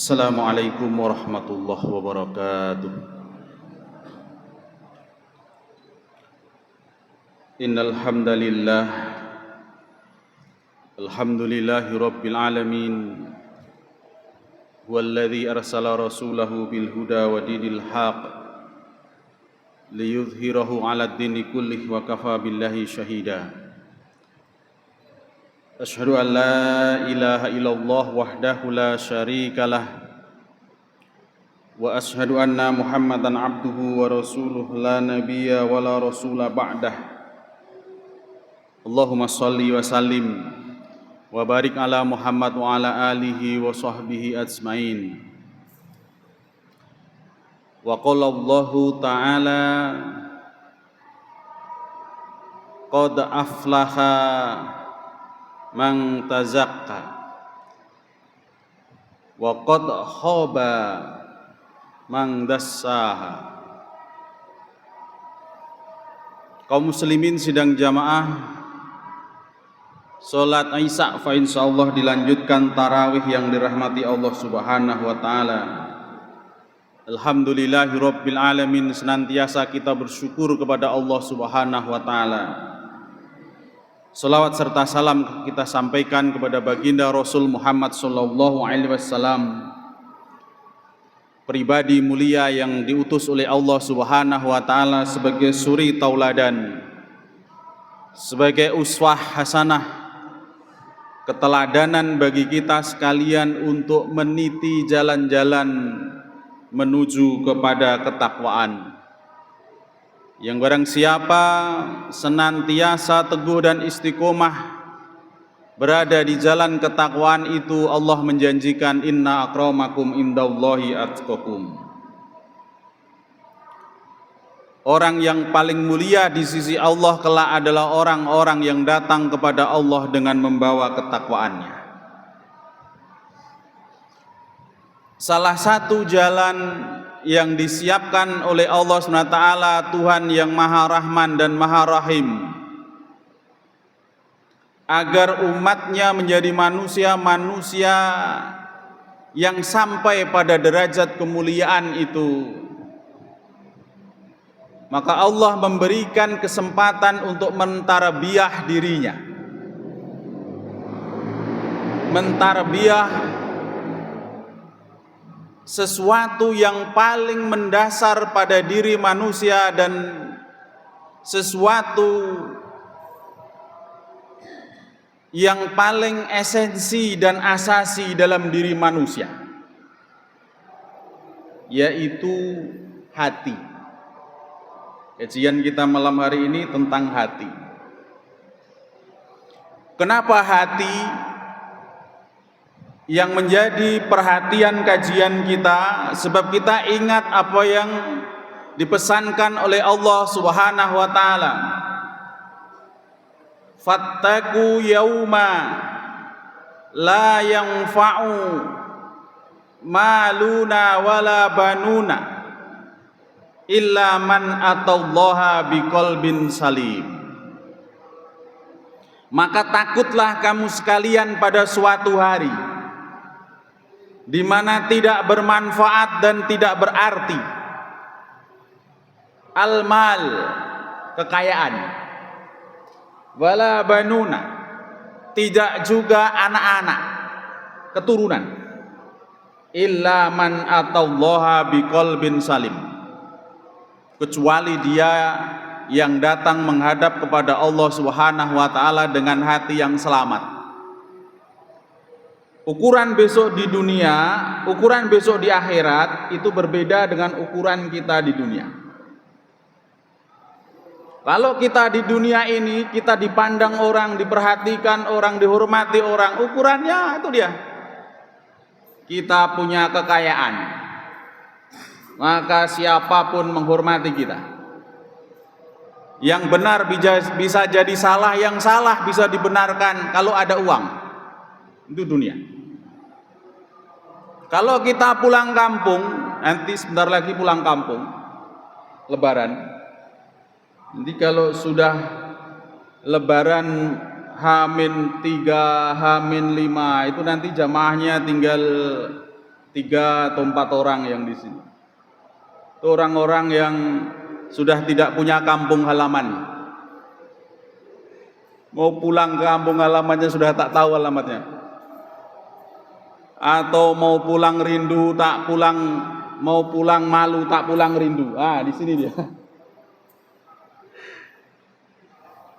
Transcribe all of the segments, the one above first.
Assalamualaikum warahmatullahi wabarakatuh. Innal hamdalillah alhamdulillahi rabbil alamin walladzi arsala rasulahu bil huda wa dinil haq liyudhhirahu 'alad dini kullih wa kafa billahi syahida. Asyhadu an la ilaha illallah wahdahu la syarikalah wa asyhadu anna Muhammadan abduhu wa rasuluh la nabiyya wa la rasula ba'dah. Allahumma shalli wa sallim wa barik ala Muhammad wa ala alihi wa sahbihi ajmain. Wa qala Allahu ta'ala qad aflaha man tazakka wa qad khaba man dassaha. Kaum muslimin sidang jamaah salat Isya fa insyaallah dilanjutkan tarawih yang dirahmati Allah Subhanahu wa taala. Alhamdulillahirabbil alamin, senantiasa kita bersyukur kepada Allah Subhanahu wa taala. Salawat serta salam kita sampaikan kepada baginda Rasul Muhammad sallallahu alaihi wasallam, pribadi mulia yang diutus oleh Allah Subhanahu wa taala sebagai suri tauladan, sebagai uswah hasanah, keteladanan bagi kita sekalian untuk meniti jalan-jalan menuju kepada ketakwaan. Yang barang siapa senantiasa teguh dan istiqomah berada di jalan ketakwaan itu, Allah menjanjikan inna akramakum indallahi atqakum. Orang yang paling mulia di sisi Allah kelak adalah orang-orang yang datang kepada Allah dengan membawa ketakwaannya. Salah satu jalan yang disiapkan oleh Allah SWT, Tuhan yang Maha Rahman dan Maha Rahim, agar umatnya menjadi manusia-manusia yang sampai pada derajat kemuliaan itu, maka Allah memberikan kesempatan untuk mentarbiyah dirinya, mentarbiyah sesuatu yang paling mendasar pada diri manusia dan sesuatu yang paling esensi dan asasi dalam diri manusia, yaitu hati. Kajian kita malam hari ini tentang hati. Kenapa hati yang menjadi perhatian kajian kita? Sebab kita ingat apa yang dipesankan oleh Allah Subhanahu wa taala, fattaqu yauma la yanfa'u maluna wala banuna illa man atallaha biqalbin salim. Maka takutlah kamu sekalian pada suatu hari di mana tidak bermanfaat dan tidak berarti al-mal, kekayaan, wala banuna, tidak juga anak-anak, keturunan, illa man atallaha biqalbin salim, kecuali dia yang datang menghadap kepada Allah Subhanahu wa taala dengan hati yang selamat. Ukuran besok di dunia, ukuran besok di akhirat itu berbeda dengan ukuran kita di dunia. Kalau kita di dunia ini, kita dipandang orang, diperhatikan orang, dihormati orang, ukurannya itu dia. Kita punya kekayaan, maka siapapun menghormati kita. Yang benar bisa jadi salah, yang salah bisa dibenarkan kalau ada uang. Itu dunia. Kalau kita pulang kampung, nanti sebentar lagi pulang kampung, Lebaran. Nanti kalau sudah Lebaran H-3, H-5 itu nanti jamaahnya tinggal 3 atau 4 orang yang di sini. Itu orang-orang yang sudah tidak punya kampung halaman. Mau pulang ke kampung halamannya sudah tak tahu alamatnya. Atau mau pulang rindu tak pulang, mau pulang malu tak pulang rindu. Di sini dia.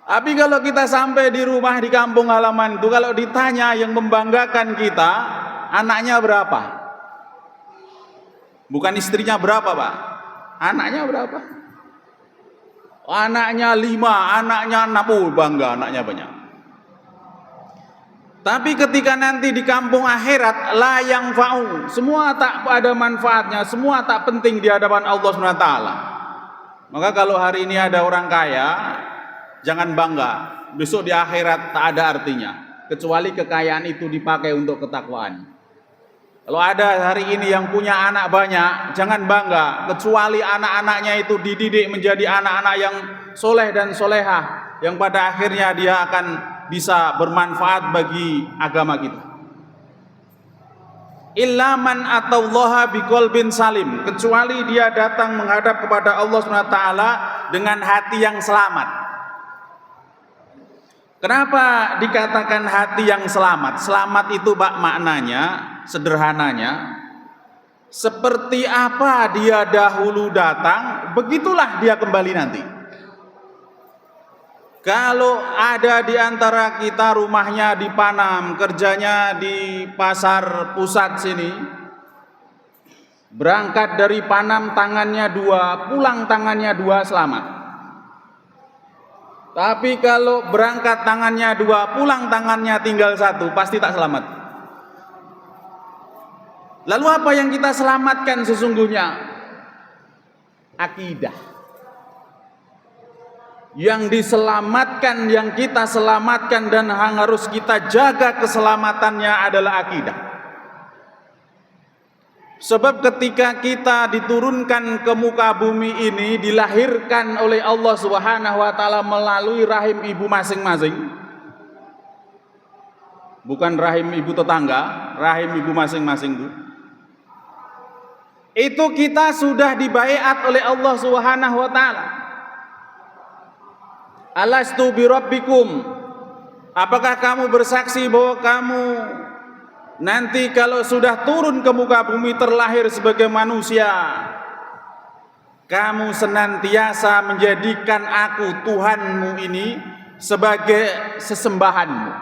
Tapi kalau kita sampai di rumah di kampung halaman itu, kalau ditanya yang membanggakan kita, anaknya berapa? Bukan istrinya berapa, Pak. Anaknya berapa? Anaknya 5, anaknya 6, bangga anaknya banyak. Tapi ketika nanti di kampung akhirat, la yang fa'u, semua tak ada manfaatnya, semua tak penting di hadapan Allah SWT. Maka kalau hari ini ada orang kaya, jangan bangga, besok di akhirat tak ada artinya, kecuali kekayaan itu dipakai untuk ketakwaan. Kalau ada hari ini yang punya anak banyak, jangan bangga, kecuali anak-anaknya itu dididik menjadi anak-anak yang soleh dan solehah, yang pada akhirnya dia akan bisa bermanfaat bagi agama kita. Illa man atallaha biqalbin salim, kecuali dia datang menghadap kepada Allah SWT dengan hati yang selamat. Kenapa dikatakan hati yang selamat? Selamat itu Pak maknanya, sederhananya, seperti apa dia dahulu datang, begitulah dia kembali nanti. Kalau ada di antara kita rumahnya di Panam, kerjanya di pasar pusat sini, berangkat dari Panam tangannya 2, pulang tangannya 2, selamat. Tapi kalau berangkat tangannya 2, pulang tangannya tinggal 1, pasti tak selamat. Lalu apa yang kita selamatkan sesungguhnya? Akidah. Yang diselamatkan, yang kita selamatkan dan harus kita jaga keselamatannya adalah akidah. Sebab ketika kita diturunkan ke muka bumi ini, dilahirkan oleh Allah Subhanahu wa taala melalui rahim ibu masing-masing. Bukan rahim ibu tetangga, rahim ibu masing-masing itu kita sudah dibaiat oleh Allah Subhanahu wa taala. Alastu birabbikum, apakah kamu bersaksi bahwa kamu nanti kalau sudah turun ke muka bumi terlahir sebagai manusia, kamu senantiasa menjadikan aku Tuhanmu ini sebagai sesembahanmu,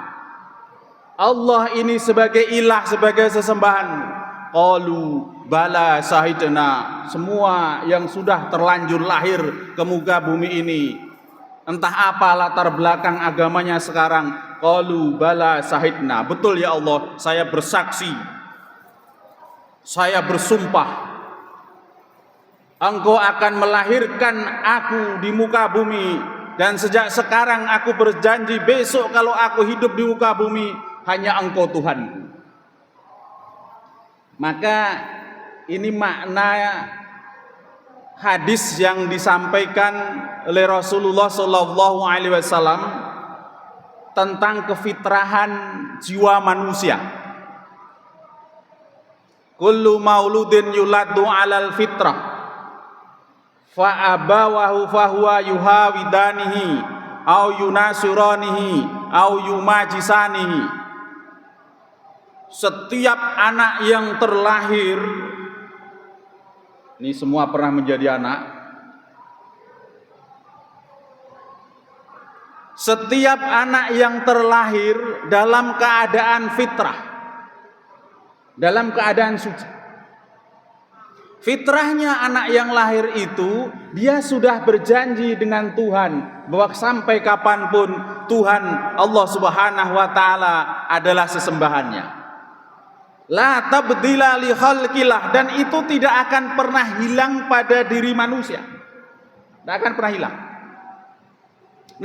Allah ini sebagai ilah, sebagai sesembahanmu. Qalu bala sahidna, semua yang sudah terlanjur lahir ke muka bumi ini, entah apa latar belakang agamanya sekarang, qalu bala sahidna, betul ya Allah, saya bersaksi, saya bersumpah Engkau akan melahirkan aku di muka bumi, dan sejak sekarang aku berjanji besok kalau aku hidup di muka bumi hanya Engkau Tuhanku. Maka ini makna hadis yang disampaikan oleh Rasulullah SAW tentang kefitrahan jiwa manusia. Kullu mauludin yuladu alal fitrah fa abawahu fahuwa yuhawidanihi au yunasiranihi au yumajisanihi. Setiap anak yang terlahir, ini semua pernah menjadi anak, setiap anak yang terlahir dalam keadaan fitrah, dalam keadaan suci. Fitrahnya anak yang lahir itu, dia sudah berjanji dengan Tuhan bahwa sampai kapanpun Tuhan Allah Subhanahu wa taala adalah sesembahannya. La tabdila li khalqillah, dan itu tidak akan pernah hilang pada diri manusia. Tidak akan pernah hilang.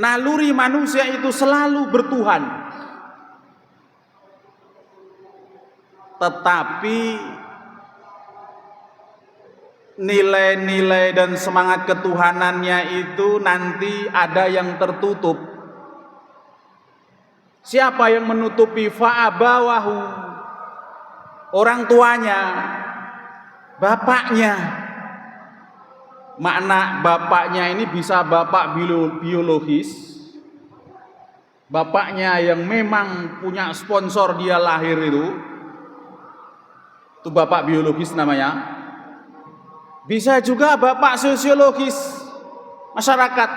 Naluri manusia itu selalu bertuhan. Tetapi nilai-nilai dan semangat ketuhanannya itu nanti ada yang tertutup. Siapa yang menutupi? Fa'abawahu, orang tuanya. bapaknya. Makna bapaknya ini bisa bapak biologis, bapaknya yang memang punya sponsor dia lahir itu bapak biologis namanya. Bisa juga bapak sosiologis masyarakat.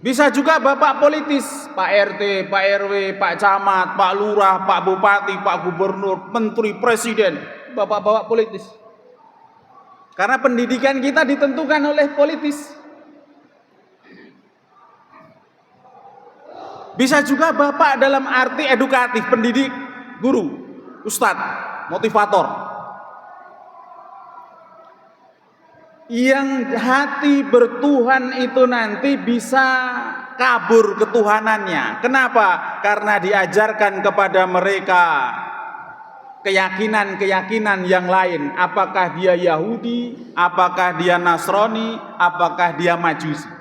Bisa juga bapak politis, Pak RT, Pak RW, Pak Camat, Pak Lurah, Pak Bupati, Pak Gubernur, Menteri, Presiden, bapak-bapak politis. Karena pendidikan kita ditentukan oleh politis. Bisa juga bapak dalam arti edukatif, pendidik, guru, ustadz, motivator. Yang hati bertuhan itu nanti bisa kabur ketuhanannya. Kenapa? Karena diajarkan kepada mereka keyakinan-keyakinan yang lain. Apakah dia Yahudi, apakah dia Nasrani, apakah dia Majusi.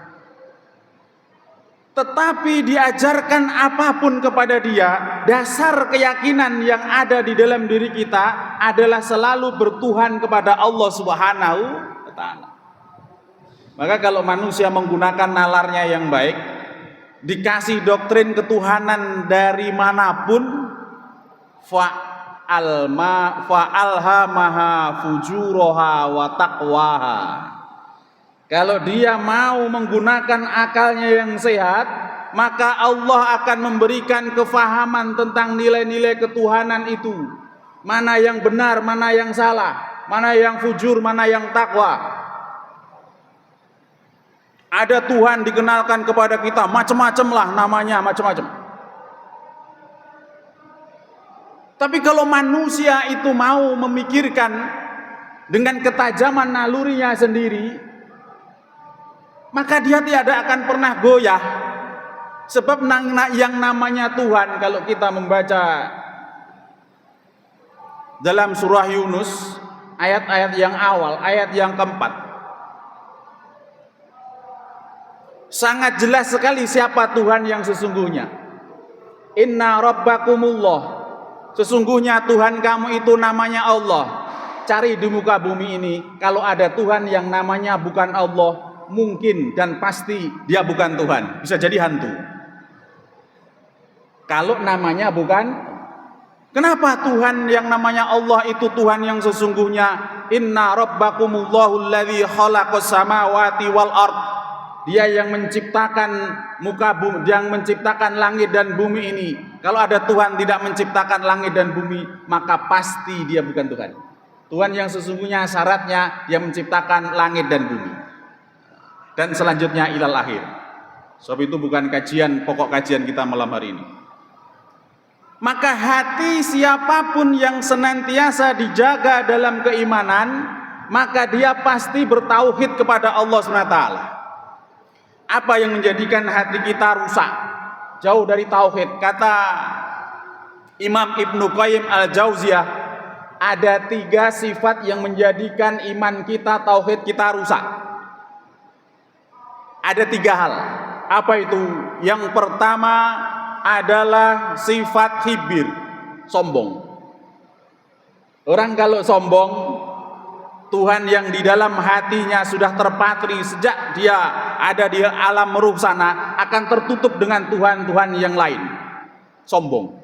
Tetapi diajarkan apapun kepada dia, dasar keyakinan yang ada di dalam diri kita adalah selalu bertuhan kepada Allah Subhanahu wa Ta'ala. Maka kalau manusia menggunakan nalarnya yang baik, dikasih doktrin ketuhanan dari manapun, fa'alhamaha fujuraha wa taqwaha. Kalau dia mau menggunakan akalnya yang sehat, maka Allah akan memberikan kefahaman tentang nilai-nilai ketuhanan itu. Mana yang benar, mana yang salah, mana yang fujur, mana yang takwa. Ada Tuhan dikenalkan kepada kita, macam-macam lah namanya, macam-macam. Tapi kalau manusia itu mau memikirkan dengan ketajaman nalurinya sendiri, maka dia tidak akan pernah goyah. Sebab yang namanya Tuhan, kalau kita membaca dalam surah Yunus, ayat-ayat yang awal, ayat yang keempat, sangat jelas sekali siapa Tuhan yang sesungguhnya. Inna rabbakumullah, sesungguhnya Tuhan kamu itu namanya Allah. Cari di muka bumi ini, kalau ada Tuhan yang namanya bukan Allah, mungkin dan pasti dia bukan Tuhan, bisa jadi hantu. Kalau namanya bukan, kenapa Tuhan yang namanya Allah itu Tuhan yang sesungguhnya? Inna rabbakumullahu alladzi khalaqas samawati wal ard. Dia yang menciptakan muka bumi, yang menciptakan langit dan bumi ini. Kalau ada Tuhan tidak menciptakan langit dan bumi, maka pasti dia bukan Tuhan. Tuhan yang sesungguhnya syaratnya dia menciptakan langit dan bumi. Dan selanjutnya ilal akhir. Sebab itu bukan pokok kajian kita malam hari ini. Maka hati siapapun yang senantiasa dijaga dalam keimanan, maka dia pasti bertauhid kepada Allah SWT. Apa yang menjadikan hati kita rusak, jauh dari tauhid? Kata Imam Ibnu Qayyim Al-Jauziyah, ada 3 sifat yang menjadikan iman kita, tauhid kita rusak. Ada 3 hal. Apa itu? Yang pertama adalah sifat hibir, sombong. Orang kalau sombong, Tuhan yang di dalam hatinya sudah terpatri sejak dia ada di alam ruh sana akan tertutup dengan Tuhan-Tuhan yang lain. Sombong.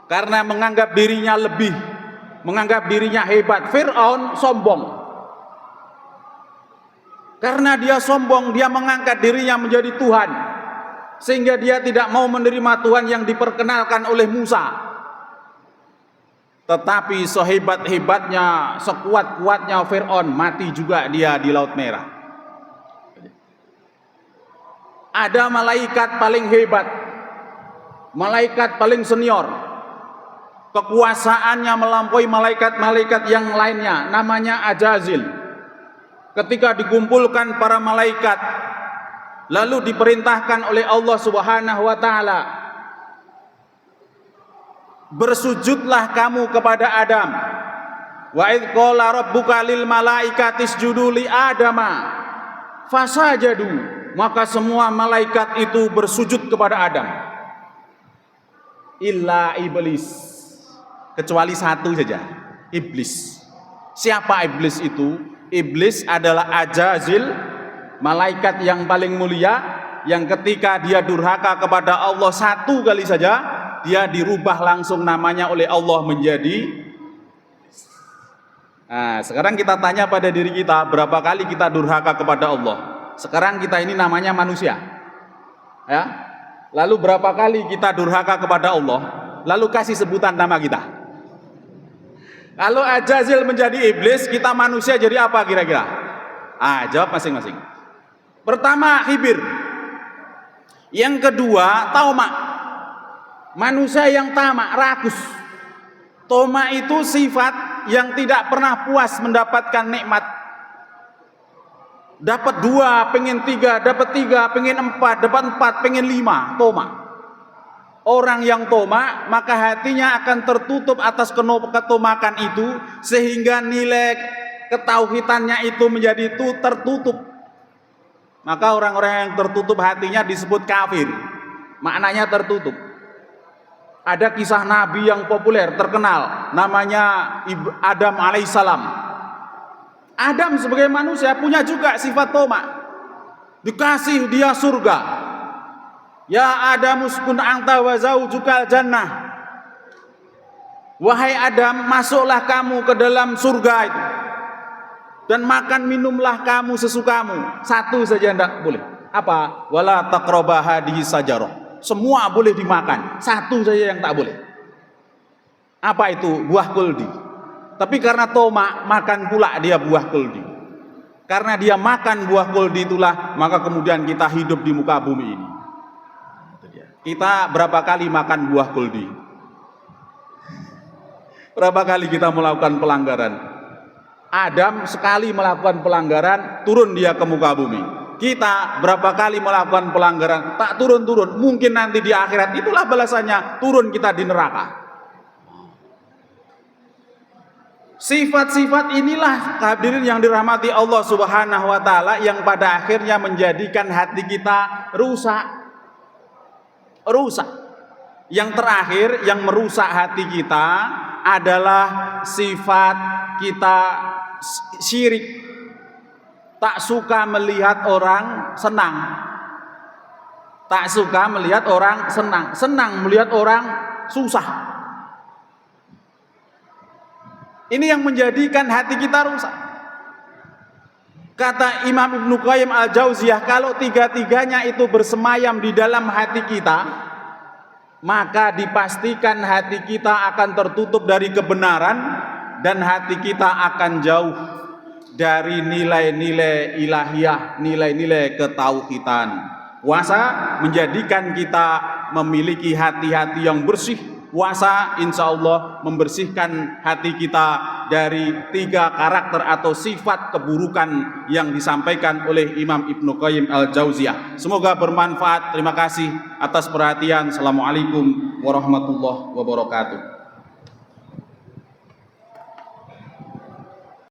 Karena menganggap dirinya lebih, menganggap dirinya hebat. Fir'aun sombong. Karena dia sombong, dia mengangkat dirinya menjadi Tuhan, sehingga dia tidak mau menerima Tuhan yang diperkenalkan oleh Musa. Tetapi sehebat-hebatnya, sekuat-kuatnya Fir'aun, mati juga dia di Laut Merah. Ada malaikat paling hebat, malaikat paling senior, kekuasaannya melampaui malaikat-malaikat yang lainnya, namanya Ajazil. Ketika dikumpulkan para malaikat, lalu diperintahkan oleh Allah Subhanahu wa Ta'ala, bersujudlah kamu kepada Adam. Wa idz qala rabbuka lil malaikati isjudu li Adama fasajadu, maka semua malaikat itu bersujud kepada Adam. Illa iblis, kecuali 1 saja. Iblis. Siapa iblis itu? Iblis adalah Ajazil, malaikat yang paling mulia, yang ketika dia durhaka kepada Allah satu kali saja, dia dirubah langsung namanya oleh Allah menjadi. Nah, sekarang kita tanya pada diri kita, berapa kali kita durhaka kepada Allah? Sekarang kita ini namanya manusia, ya. Lalu berapa kali kita durhaka kepada Allah? Lalu kasih sebutan nama kita. Kalau Ajazil menjadi iblis, kita manusia jadi apa kira-kira? Jawab masing-masing. Pertama, hibir. Yang kedua, tauma. Manusia yang tamak, rakus. Toma itu sifat yang tidak pernah puas mendapatkan nikmat. Dapat 2, pengen 3, dapat 3, pengen 4, dapat 4, pengen 5. Toma. Orang yang toma, maka hatinya akan tertutup atas ketomakan itu, sehingga nilai ketauhidannya itu menjadi tertutup. Maka orang-orang yang tertutup hatinya disebut kafir. Maknanya tertutup. Ada kisah Nabi yang populer, terkenal, namanya Adam alaihissalam. Adam sebagai manusia punya juga sifat toma. Dikasih dia surga. Ya Adam uskun anta wa zaujukal jannah. Wahai Adam, masuklah kamu ke dalam surga itu, dan makan minumlah kamu sesukamu. Satu saja tidak boleh. Apa? Wala taqraba hadhihi sajarah. Semua boleh dimakan, satu saja yang tak boleh. Apa itu? Buah kuldi. Tapi karena toma, makan pula dia buah kuldi. Karena dia makan buah kuldi itulah, maka kemudian kita hidup di muka bumi ini. Kita berapa kali makan buah kuldi? Berapa kali kita melakukan pelanggaran? Adam sekali melakukan pelanggaran, turun dia ke muka bumi. Kita berapa kali melakukan pelanggaran, tak turun-turun. Mungkin nanti di akhirat itulah balasannya, turun kita di neraka. Sifat-sifat inilah hadirin yang dirahmati Allah Subhanahu wa taala, yang pada akhirnya menjadikan hati kita rusak. Yang terakhir yang merusak hati kita adalah sifat kita syirik. Tak suka melihat orang senang. Tak suka melihat orang senang. Senang melihat orang susah. Ini yang menjadikan hati kita rusak. Kata Imam Ibnu Qayyim Al-Jauziyah, kalau tiga-tiganya itu bersemayam di dalam hati kita, maka dipastikan hati kita akan tertutup dari kebenaran, dan hati kita akan jauh dari nilai-nilai ilahiyah, nilai-nilai ketauhidan. Puasa menjadikan kita memiliki hati-hati yang bersih. Puasa insya Allah membersihkan hati kita dari 3 karakter atau sifat keburukan yang disampaikan oleh Imam Ibnu Qayyim Al-Jauziyah. Semoga bermanfaat. Terima kasih atas perhatian. Assalamualaikum warahmatullahi wabarakatuh.